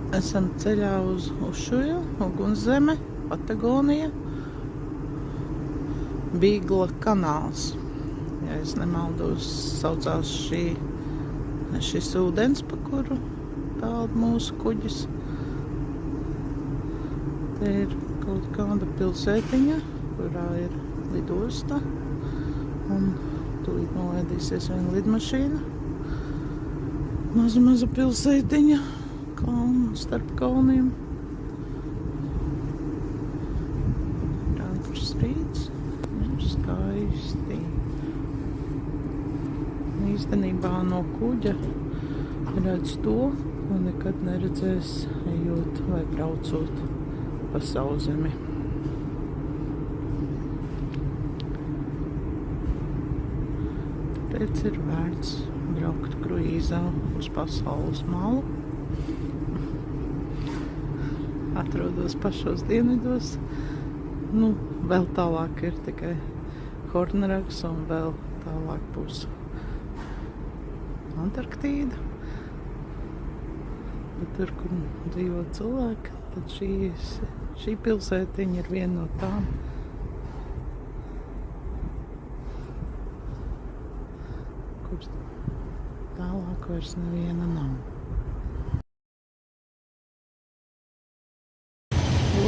Esam ceļā uz Ušuju, Ugunszeme, Patagonija, Bīgla kanāls. Ja es nemaldos, saucās šis ūdens, pa kuru peld mūsu kuģis. Te ir kaut kāda pilsētiņa, kurā ir lidosta, un tūlīt nolaidīsies viena lidmašīna. Maza pilsētiņa, starp kalniem. Rankurs rīts, ir skaisti. Īstenībā no kuģa redz to, ko nekad neredzēs, ejot vai braucot pa Sauszemi. Tāpēc ir vērts braukt kruīzā uz pasaules malu. Atrodos pašos dienvidos. Vēl tālāk ir tikai Hornrags un vēl tālāk būs Antarktīda. Bet tur, kur dzīvo cilvēki, tad šī pilsētiņa ir viena no tām. Kur tālāk vairs neviena nav.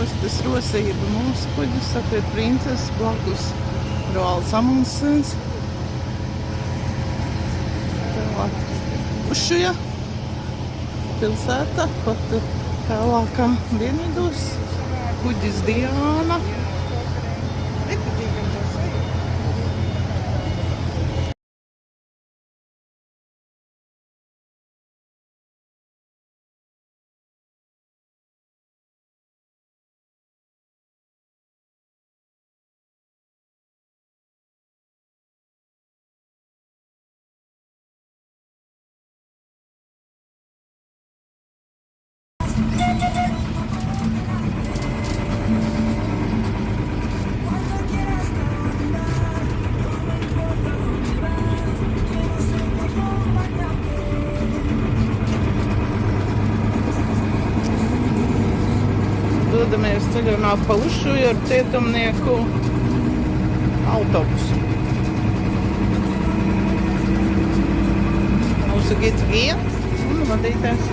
Ostas rosība mūsu kuģis, Safir Princess, blakus Roalds Amundsens. Tālāk Ušuja pilsēta, pat tālākā dienvidos, kuģis Diāna. Dodamies ceļojumā pa Ušuju ar cietumnieku autobusu. Mūsu gids Gija un vadītājs.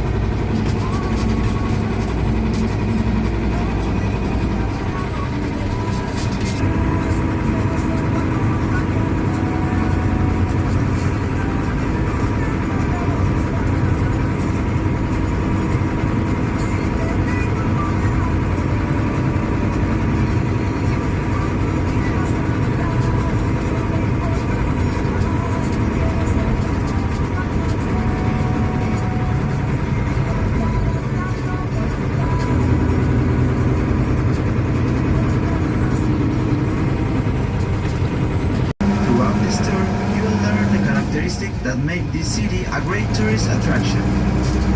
That make this city a great tourist attraction.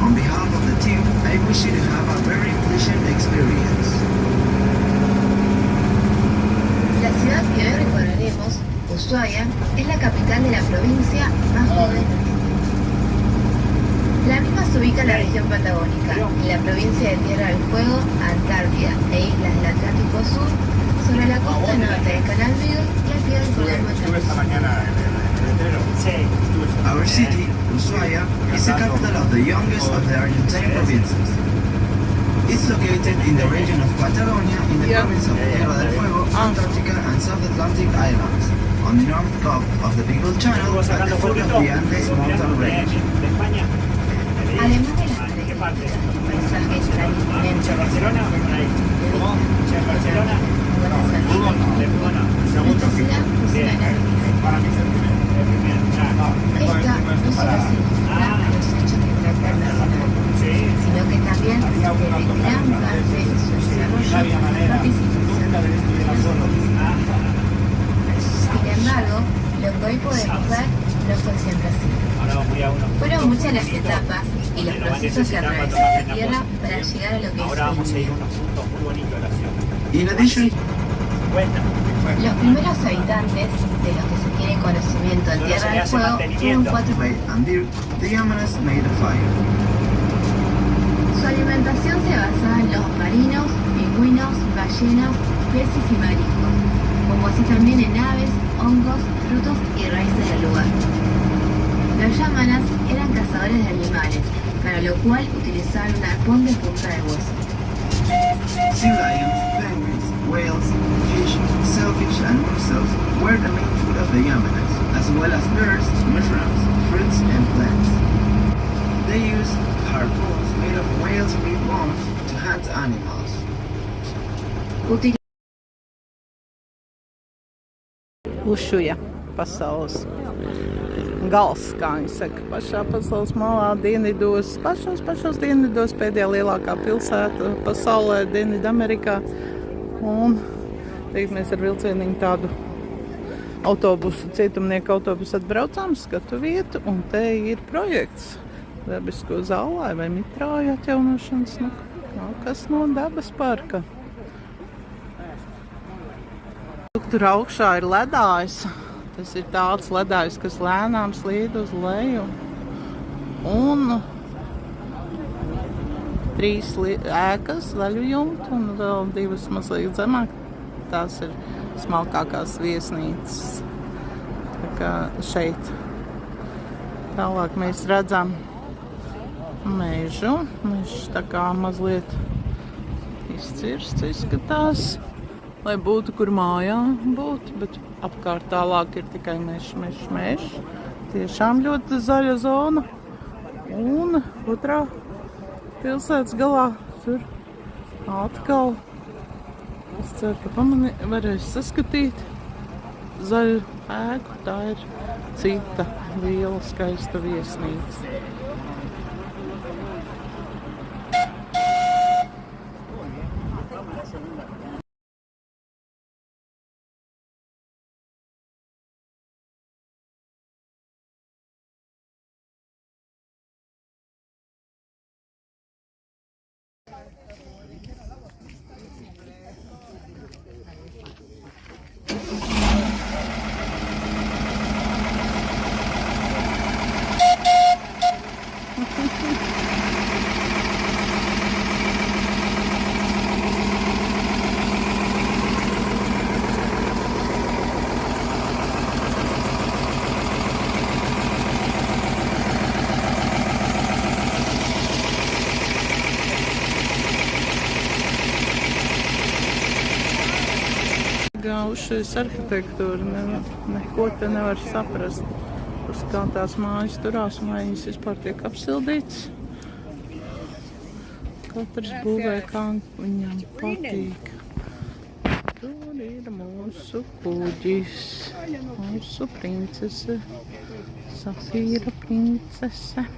On behalf of the team, I wish you to have a very pleasant experience. La ciudad que hoy recorreremos, Ushuaia, es la capital de la provincia más joven del mundo. La misma se ubica en la región patagónica, en la provincia de Tierra del Fuego, Antártida e islas del Atlántico Sur, sobre la costa norte del Canal Beagle y al pie del cordón Machacazo. Our city, Ushuaia, is the capital of the youngest of the Argentine provinces. It's located in the region of Patagonia, in the province of Tierra del Fuego, Antarctica and South Atlantic Islands, on the north coast of the Beagle Channel at the foot of the Andes mountain range. Además de las características paisajes tradicionales de Barcelona, nuestra ciudad funciona en la esta no solo se vincula a los hechos de carácter nacional, sino que también tiene gran parte de su desarrollo y participación de la sociedad. Sin embargo, lo que hoy podemos ver no fue siempre así. Fueron muchas las etapas y los procesos que atravesó la Tierra para llegar a lo que es hoy en día. In addition, los primeros habitantes, de los que se tiene conocimiento en Tierra del Fuego, fueron 4 and the Yamanas made a fire. Su alimentación se basaba en lobos marinos, pingüinos, ballenas, peces y mariscos, como así también en aves, hongos, frutos y raíces del lugar. Los yámanas eran cazadores de animales, para lo cual utilizaban un arpón de punta de hueso. Sea lions, penguins, whales, fish, shellfish, and mussels were the main food of the Yamanas, as well as birds, mushrooms, fruits, and plants. They used harpoons made of whales' rib bones to hunt animals. Ušuja pasaules gals, kā viņi saka, pašā pasaules malā, dienvidos, pašos dienvidos, pēdējā lielākā pilsēta pasaulē, Dienvidamerikā. Un mēs ar vilcieniņu tādu autobusu, cietumnieku autobusu atbraucām, skatu vietu, un te ir projekts dabisko zālē vai mitrāju atjaunošanas, kas no dabas parka. Tur augšā ir ledājs. Tas ir tāds ledājs, kas lēnām slīd uz leju. Un 3 ēkas, zaļu jumtu, un vēl 2 mazliet zemāk. Tās ir smalkākās viesnīcas. Tā kā šeit. Tālāk mēs redzam mežu. Mežs tā kā mazliet izcirsts izskatās, lai būtu, kur mājā būt, bet apkārt tālāk ir tikai mežs. Tiešām ļoti zaļa zona. Un otrā pilsētas galā tur atkal, es ceru, ka varēs saskatīt zaļu ēku. Tā ir cita liela skaista viesnīca. Gaušais arhitektūra, neko te nevar saprast, uz kā tās mājas turās, un vai viņas vispār tiek apsildītas. Katrs būvē, kā viņam patīk. Tur ir mūsu kuģis, mūsu princese, Safīra princese.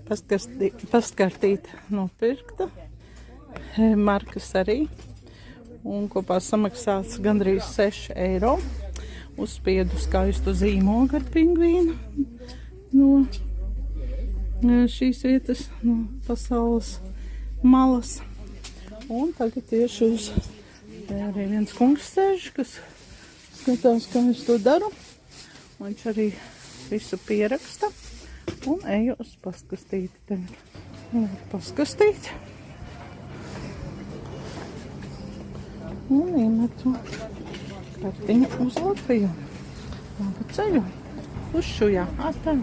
Pastkartīte nopirkta. Markas arī. Un kopā samaksāts gandrīz 6 eiro. Uzspiedu skaistu zīmogu ar pingvīnu no šīs vietas, no pasaules malas. Un tagad tieši uz arī viens kungs sēž, kas skatās, kā es to daru. Viņš arī visu pieraksta. Un eju uz pastkastīti tagad. Pastkastīti. Un iemetu kartiņu uz Latviju. Labu ceļu. Uz šujā. Atā.